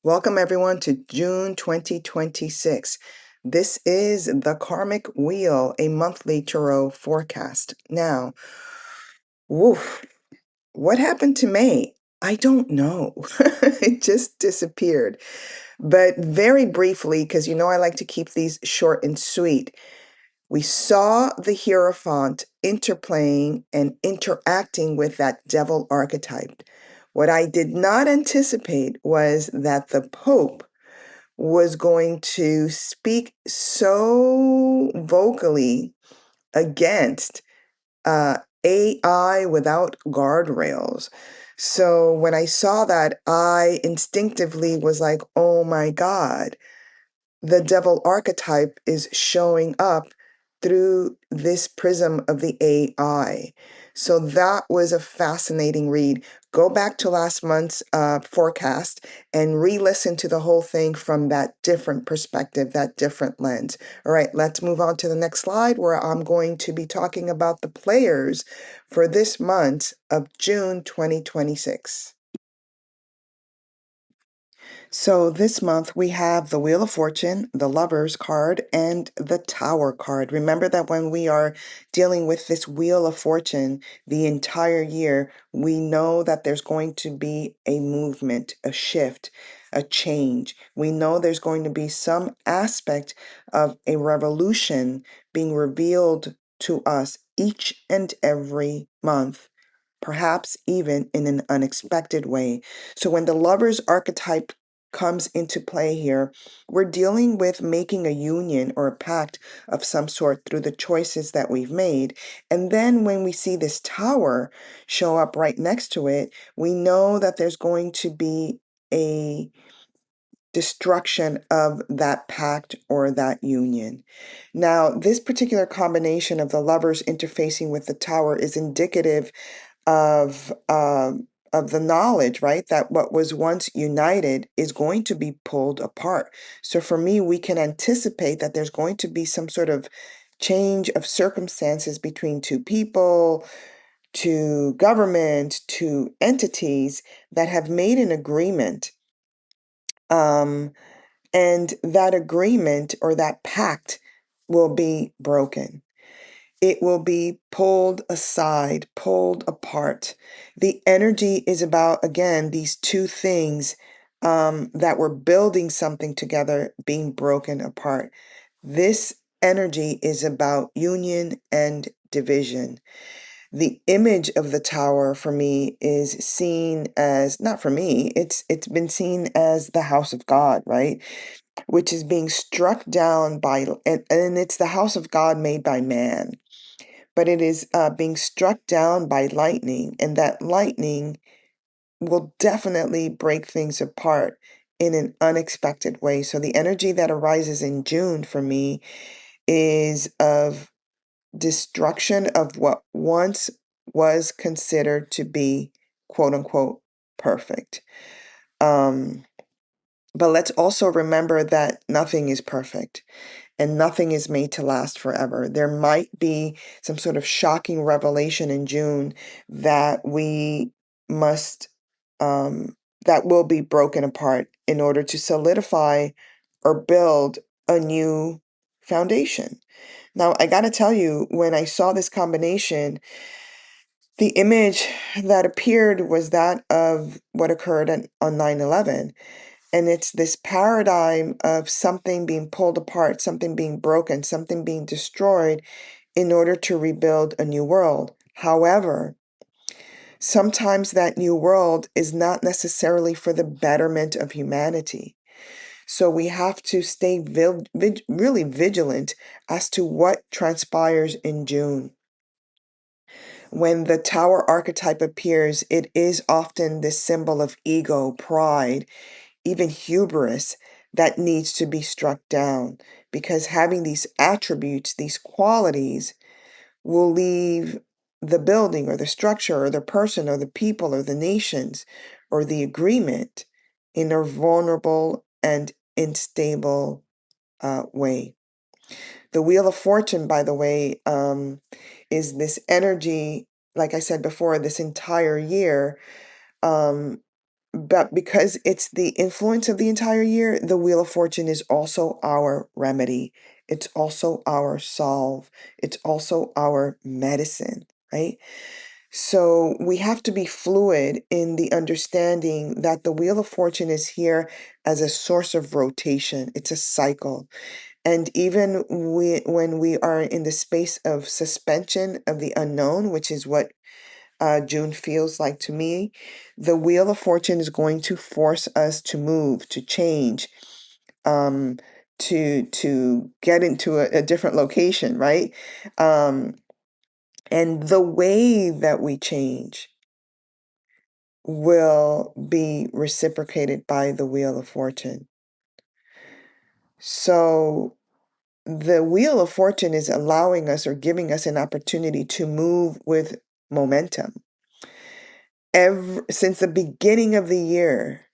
Welcome everyone to June 2026. This is the Karmic Wheel, a monthly tarot forecast. Now, woof, what happened to May? I don't know. It just disappeared. But very briefly, because I like to keep these short and sweet, we saw the Hierophant interplaying and interacting with that devil archetype. What I did not anticipate was that the Pope was going to speak so vocally against AI without guardrails. So when I saw that, I instinctively was like, oh my God, the devil archetype is showing up through this prism of the AI. So that was a fascinating read. Go back to last month's forecast and re-listen to the whole thing from that different perspective, that different lens. All right, let's move on to the next slide where I'm going to be talking about the players for this month of June 2026. So this month we have the Wheel of Fortune, the Lovers card, and the Tower card. Remember that when we are dealing with this Wheel of Fortune the entire year, we know that there's going to be a movement, a shift, a change. We know there's going to be some aspect of a revolution being revealed to us each and every month, perhaps even in an unexpected way. So when the Lovers archetype comes into play here, we're dealing with making a union or a pact of some sort through the choices that we've made. And then when we see this tower show up right next to it, we know that there's going to be a destruction of that pact or that union. Now, this particular combination of the lovers interfacing with the tower is indicative of the knowledge, right? That what was once united is going to be pulled apart. So for me, we can anticipate that there's going to be some sort of change of circumstances between two people, to government, to entities that have made an agreement. And that agreement or that pact will be broken. It will be pulled aside, pulled apart. The energy is about, again, these two things that were building something together being broken apart. This energy is about union and division. The image of the tower for me is seen as, not for me, it's been seen as the house of God, right? Which is being struck down by, and it's the house of God made by man, but it is being struck down by lightning, and that lightning will definitely break things apart in an unexpected way. So the energy that arises in June for me is of destruction of what once was considered to be quote unquote perfect. But let's also remember that nothing is perfect and nothing is made to last forever. There might be some sort of shocking revelation in June that we must, that will be broken apart in order to solidify or build a new foundation. Now, I got to tell you, when I saw this combination, the image that appeared was that of what occurred on 9/11. And it's this paradigm of something being pulled apart, something being broken, something being destroyed in order to rebuild a new world. However, sometimes that new world is not necessarily for the betterment of humanity. So we have to stay really vigilant as to what transpires in June. When the tower archetype appears, it is often this symbol of ego, pride, even hubris that needs to be struck down, because having these attributes, these qualities, will leave the building or the structure or the person or the people or the nations or the agreement in a vulnerable and unstable way. The Wheel of Fortune, by the way, is this energy, like I said before, this entire year, um, but because it's the influence of the entire year, the Wheel of Fortune is also our remedy. It's also our solve. It's also our medicine, right? So we have to be fluid in the understanding that the Wheel of Fortune is here as a source of rotation. It's a cycle. And even when we are in the space of suspension of the unknown, which is what June feels like to me, the Wheel of Fortune is going to force us to move, to change, um, to get into a different location, right? Um, and the way that we change will be reciprocated by the Wheel of Fortune. So the Wheel of Fortune is allowing us or giving us an opportunity to move with momentum. Since the beginning of the year,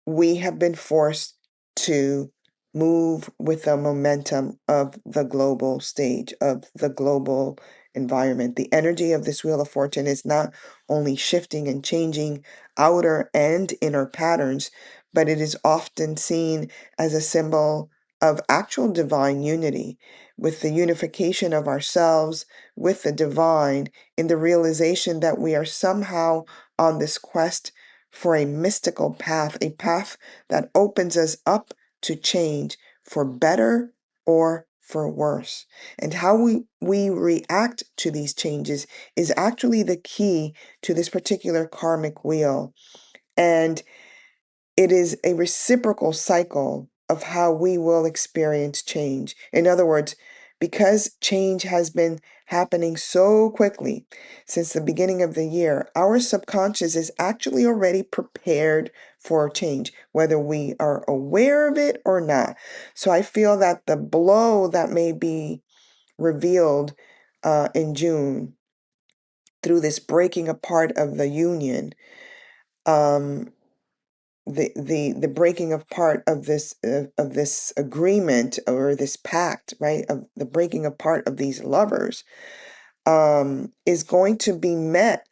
we have been forced to move with the momentum of the global stage, of the global environment. The energy of this Wheel of Fortune is not only shifting and changing outer and inner patterns, but it is often seen as a symbol of actual divine unity, with the unification of ourselves with the divine, in the realization that we are somehow on this quest for a mystical path, a path that opens us up to change for better or for worse. And how we react to these changes is actually the key to this particular karmic wheel. And it is a reciprocal cycle of how we will experience change. In other words, because change has been happening so quickly since the beginning of the year, our subconscious is actually already prepared for change, whether we are aware of it or not. So I feel that the blow that may be revealed in June through this breaking apart of the union, um, the breaking of part of this agreement or this pact, right, of the breaking apart of these lovers, is going to be met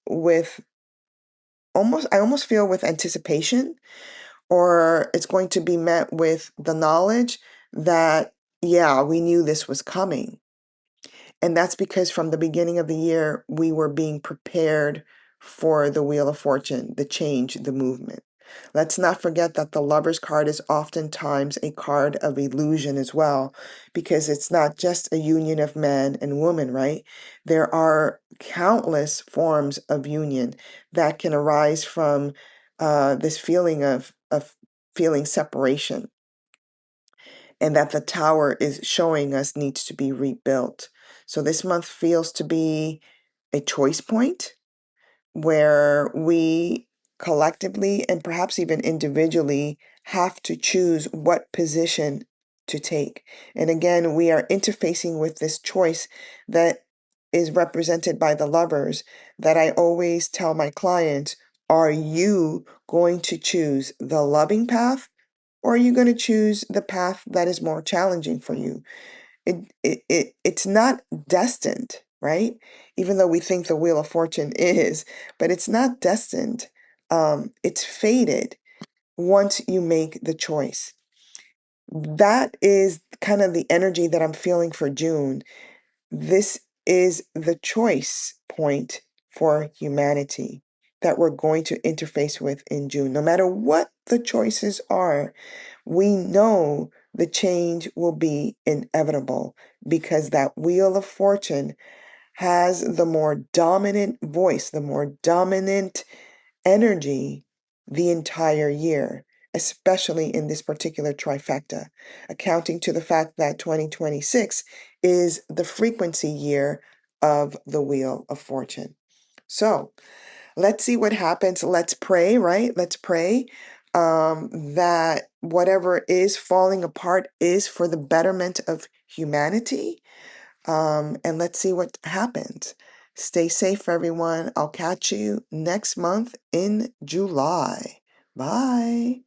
with I almost feel with anticipation, or it's going to be met with the knowledge that, yeah, we knew this was coming. And that's because from the beginning of the year, we were being prepared for the Wheel of Fortune, the change, the movement. Let's not forget that the Lover's card is oftentimes a card of illusion as well, because it's not just a union of man and woman, right? There are countless forms of union that can arise from this feeling of feeling separation, and that the tower is showing us needs to be rebuilt. So this month feels to be a choice point where we collectively and perhaps even individually have to choose what position to take. And again, we are interfacing with this choice that is represented by the lovers, that I always tell my clients, are you going to choose the loving path, or are you going to choose the path that is more challenging for you? It's not destined, right? Even though we think the Wheel of Fortune is, but it's not destined. It's fated once you make the choice. That is kind of the energy that I'm feeling for June. This is the choice point for humanity that we're going to interface with in June. No matter what the choices are, we know the change will be inevitable, because that Wheel of Fortune has the more dominant voice, the more dominant energy the entire year, especially in this particular trifecta, accounting to the fact that 2026 is the frequency year of the Wheel of Fortune. So let's see what happens. Let's pray, right? Let's pray that whatever is falling apart is for the betterment of humanity. And let's see what happens. Stay safe, everyone. I'll catch you next month in July. Bye.